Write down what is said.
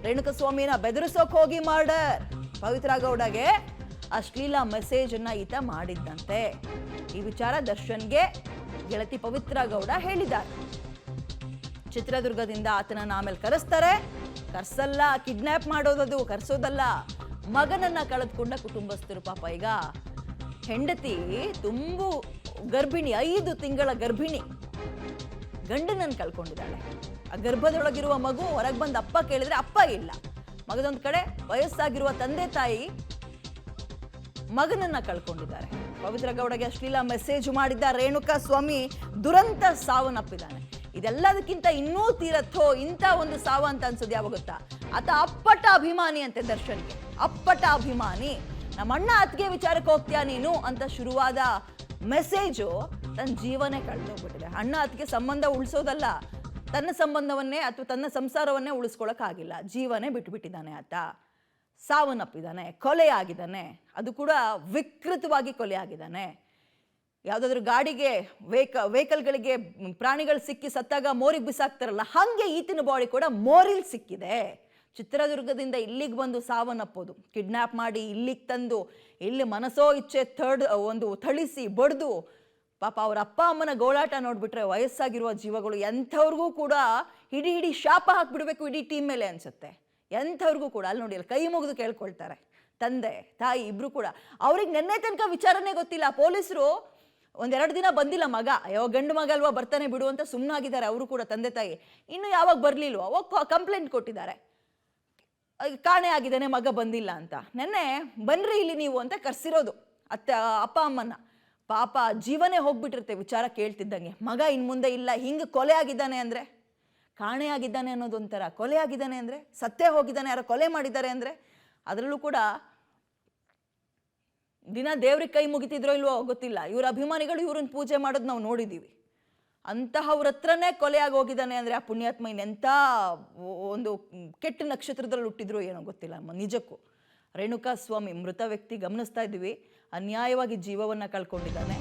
ರೇಣುಕಸ್ವಾಮಿನ ಬೆದರಿಸೋಕ್ ಹೋಗಿ ಮರ್ಡರ್. ಪವಿತ್ರ ಗೌಡಗೆ ಅಶ್ಲೀಲ ಮೆಸೇಜ್ ಅನ್ನ ಈತ ಮಾಡಿದ್ದಂತೆ. ಈ ವಿಚಾರ ದರ್ಶನ್ಗೆ ಗೆಳತಿ ಪವಿತ್ರ ಗೌಡ ಹೇಳಿದ್ದಾರೆ. ಚಿತ್ರದುರ್ಗದಿಂದ ಆತನನ್ನ ಆಮೇಲೆ ಕರೆಸ್ತಾರೆ. ಕರ್ಸಲ್ಲ, ಕಿಡ್ನಾಪ್ ಮಾಡೋದದು, ಕರ್ಸೋದಲ್ಲ. ಮಗನನ್ನ ಕಳೆದುಕೊಂಡ ಕುಟುಂಬಸ್ಥರು ಪಾಪ ಈಗ ಹೆಂಡತಿ ತುಂಬು ಗರ್ಭಿಣಿ, 5 ತಿಂಗಳ ಗರ್ಭಿಣಿ, ಗಂಡನನ್ನು ಕಳ್ಕೊಂಡಿದ್ದಾಳೆ. ಆ ಗರ್ಭದೊಳಗಿರುವ ಮಗು ಹೊರಗೆ ಬಂದು ಅಪ್ಪ ಕೇಳಿದ್ರೆ ಅಪ್ಪ ಇಲ್ಲ. ಮಗದೊಂದು ಕಡೆ ವಯಸ್ಸಾಗಿರುವ ತಂದೆ ತಾಯಿ ಮಗನನ್ನ ಕಳ್ಕೊಂಡಿದ್ದಾರೆ. ಪವಿತ್ರ ಗೌಡಗೆ ಅಶ್ಲೀಲ ಮೆಸೇಜ್ ಮಾಡಿದ್ದ ರೇಣುಕಸ್ವಾಮಿ ದುರಂತ ಸಾವನ್ನಪ್ಪಿದ್ದಾನೆ. ಇದೆಲ್ಲದಕ್ಕಿಂತ ಇನ್ನೂ ತೀರತ್ತೋ ಇಂಥ ಒಂದು ಸಾವು ಅಂತ ಅನ್ಸೋದು ಯಾವಾಗ ಗೊತ್ತಾ? ಆತ ಅಪ್ಪಟ ಅಭಿಮಾನಿ ಅಂತೆ ದರ್ಶನ್ಗೆ, ಅಪ್ಪಟ ಅಭಿಮಾನಿ. ನಮ್ಮ ಅಣ್ಣ ಅತ್ತಿಗೆ ವಿಚಾರಕ್ಕೆ ಹೋಗ್ತೀಯಾ ನೀನು ಅಂತ ಶುರುವಾದ ಮೆಸೇಜು ತನ್ನ ಜೀವನೇ ಕಳೆದೋಗ್ಬಿಟ್ಟಿದೆ. ಅಣ್ಣ ಅತ್ತಿಗೆ ಸಂಬಂಧ ಉಳಿಸೋದಲ್ಲ, ತನ್ನ ಸಂಬಂಧವನ್ನೇ ಅಥವಾ ತನ್ನ ಸಂಸಾರವನ್ನೇ ಉಳಿಸ್ಕೊಳಕ್ಕಾಗಿಲ್ಲ, ಜೀವನೇ ಬಿಟ್ಬಿಟ್ಟಿದ್ದಾನೆ ಆತ. ಸಾವನ್ನಪ್ಪಿದ್ದಾನೆ, ಕೊಲೆ ಆಗಿದ್ದಾನೆ, ಅದು ಕೂಡ ವಿಕೃತವಾಗಿ ಕೊಲೆ ಆಗಿದ್ದಾನೆ. ಯಾವುದಾದ್ರೂ ಗಾಡಿಗೆ ವೆಹಿಕಲ್ಗಳಿಗೆ ಪ್ರಾಣಿಗಳು ಸಿಕ್ಕಿ ಸತ್ತಾಗ ಮೋರಿಗೆ ಬಿಸಾಕ್ತಾರಲ್ಲ, ಹಾಗೆ ಈತನ ಬಾಡಿ ಕೂಡ ಮೋರಿಲ್ ಸಿಕ್ಕಿದೆ. ಚಿತ್ರದುರ್ಗದಿಂದ ಇಲ್ಲಿಗೆ ಬಂದು ಸಾವನ್ನಪ್ಪೋದು, ಕಿಡ್ನಾಪ್ ಮಾಡಿ ಇಲ್ಲಿಗೆ ತಂದು ಇಲ್ಲಿ ಮನಸೋ ಇಚ್ಛೆ ಥಳಿಸಿ ಬಡ್ದು ಪಾಪ ಅವ್ರ ಅಪ್ಪ ಅಮ್ಮನ ಗೋಳಾಟ ನೋಡ್ಬಿಟ್ರೆ ವಯಸ್ಸಾಗಿರುವ ಜೀವಗಳು ಎಂಥವ್ರಿಗೂ ಕೂಡ ಇಡೀ ಶಾಪ ಹಾಕ್ಬಿಡ್ಬೇಕು ಇಡೀ ಟೀಮ್ ಮೇಲೆ ಅನ್ಸುತ್ತೆ. ಎಂಥವ್ರಿಗೂ ಕೂಡ ಅಲ್ಲಿ ನೋಡಿ, ಅಲ್ಲಿ ಕೈ ಮುಗಿದು ಕೇಳ್ಕೊಳ್ತಾರೆ ತಂದೆ ತಾಯಿ ಇಬ್ರು ಕೂಡ. ಅವ್ರಿಗೆ ನೆನ್ನೆ ತನಕ ವಿಚಾರನೇ ಗೊತ್ತಿಲ್ಲ. ಪೊಲೀಸರು 1-2 ದಿನ ಬಂದಿಲ್ಲ ಮಗ, ಅಯ್ಯೋ ಗಂಡು ಮಗ ಅಲ್ವಾ ಬರ್ತಾನೆ ಬಿಡು ಅಂತ ಸುಮ್ಮನಾಗಿದ್ದಾರೆ ಅವರು ಕೂಡ, ತಂದೆ ತಾಯಿ. ಇನ್ನು ಯಾವಾಗ ಬರ್ಲಿಲ್ವೋ ಅವಾಗ ಕಂಪ್ಲೇಂಟ್ ಕೊಟ್ಟಿದ್ದಾರೆ, ಕಾಣೆ ಆಗಿದ್ದಾನೆ ಮಗ ಬಂದಿಲ್ಲ ಅಂತ. ನೆನ್ನೆ ಬನ್ರಿ ಇಲ್ಲಿ ನೀವು ಅಂತ ಕರ್ಸಿರೋದು ಅಪ್ಪ ಅಮ್ಮನ್ನ. ಪಾಪ ಜೀವನೇ ಹೋಗ್ಬಿಟ್ಟಿರುತ್ತೆ ವಿಚಾರ ಕೇಳ್ತಿದ್ದಂಗೆ. ಮಗ ಇನ್ನು ಮುಂದೆ ಇಲ್ಲ, ಹಿಂಗೆ ಕೊಲೆ ಆಗಿದ್ದಾನೆ ಅಂದರೆ, ಕಾಣೆ ಆಗಿದ್ದಾನೆ ಅನ್ನೋದೊಂಥರ, ಕೊಲೆ ಆಗಿದ್ದಾನೆ ಅಂದರೆ ಸತ್ತೇ ಹೋಗಿದ್ದಾನೆ, ಯಾರೋ ಕೊಲೆ ಮಾಡಿದ್ದಾರೆ ಅಂದರೆ, ಅದರಲ್ಲೂ ಕೂಡ ದಿನ ದೇವ್ರಿಗೆ ಕೈ ಮುಗಿತಿದ್ರೋ ಇಲ್ವೋ ಗೊತ್ತಿಲ್ಲ, ಇವ್ರ ಅಭಿಮಾನಿಗಳು ಇವ್ರನ್ನ ಪೂಜೆ ಮಾಡೋದು ನಾವು ನೋಡಿದ್ದೀವಿ. ಅಂತಹವ್ರ ಹತ್ರನೇ ಕೊಲೆಯಾಗಿ ಹೋಗಿದ್ದಾನೆ ಅಂದರೆ ಆ ಪುಣ್ಯಾತ್ಮ ಇನ್ನೆಂಥ ಒಂದು ಕೆಟ್ಟ ನಕ್ಷತ್ರದಲ್ಲಿ ಹುಟ್ಟಿದ್ರು ಏನೋ ಗೊತ್ತಿಲ್ಲ. ನಿಜಕ್ಕೂ ರೇಣುಕಸ್ವಾಮಿ ಮೃತ ವ್ಯಕ್ತಿ, ಗಮನಿಸ್ತಾ ಇದ್ದೀವಿ, ಅನ್ಯಾಯವಾಗಿ ಜೀವವನ್ನು ಕಳ್ಕೊಂಡಿದ್ದಾನೆ.